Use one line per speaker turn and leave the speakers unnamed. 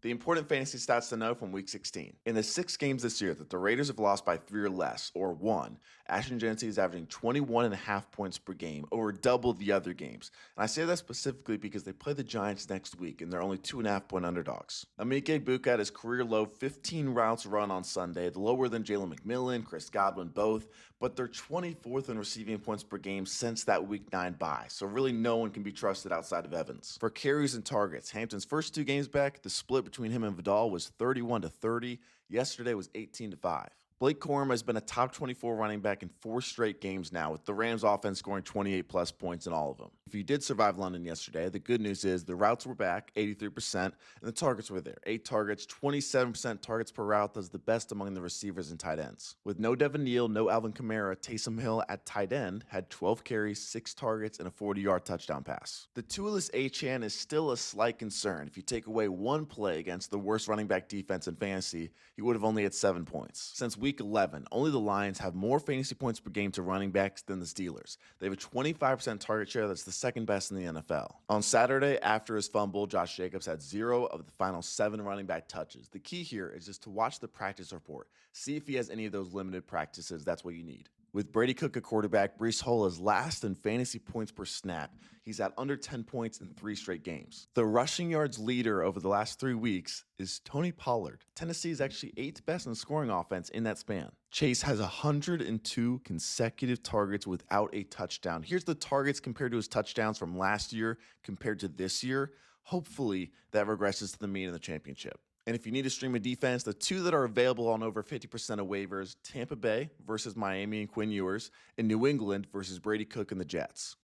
The important fantasy stats to know from Week 16. In the 6 games this year that the Raiders have lost by 3 or less, or 1, Ashton Genty is averaging 21.5 points per game, over double the other games. And I say that specifically because they play the Giants next week, and they're only 2.5-point underdogs. Amike Buka had his career low 15 routes run on Sunday, lower than Jalen McMillan, Chris Godwin both, but they're 24th in receiving points per game since that Week 9 bye, so really no one can be trusted outside of Evans. For carries and targets, Hampton's first 2 games back, the split between him and Vidal was 31-30. Yesterday was 18-5. Blake Corum has been a top 24 running back in 4 straight games now, with the Rams offense scoring 28-plus points in all of them. If you did survive London yesterday, the good news is the routes were back, 83%, and the targets were there. 8 targets, 27% targets per route, does the best among the receivers and tight ends. With no Devin Neal, no Alvin Kamara, Taysom Hill at tight end had 12 carries, 6 targets, and a 40-yard touchdown pass. The two-less Achane is still a slight concern. If you take away one play against the worst running back defense in fantasy, he would have only had 7 points. Since Week 11, only the Lions have more fantasy points per game to running backs than the Steelers. They have a 25% target share that's the second best in the NFL. On Saturday, after his fumble, Josh Jacobs had 0 of the final 7 running back touches. The key here is just to watch the practice report. See if he has any of those limited practices. That's what you need. With Brady Cook at quarterback, Breece Hall is last in fantasy points per snap. He's at under 10 points in 3 straight games. The rushing yards leader over the last 3 weeks is Tony Pollard. Tennessee is actually 8th best in scoring offense in that span. Chase has 102 consecutive targets without a touchdown. Here's the targets compared to his touchdowns from last year compared to this year. Hopefully that regresses to the mean in the championship. And if you need to stream a defense, the 2 that are available on over 50% of waivers, Tampa Bay versus Miami and Quinn Ewers, and New England versus Brady Cook and the Jets.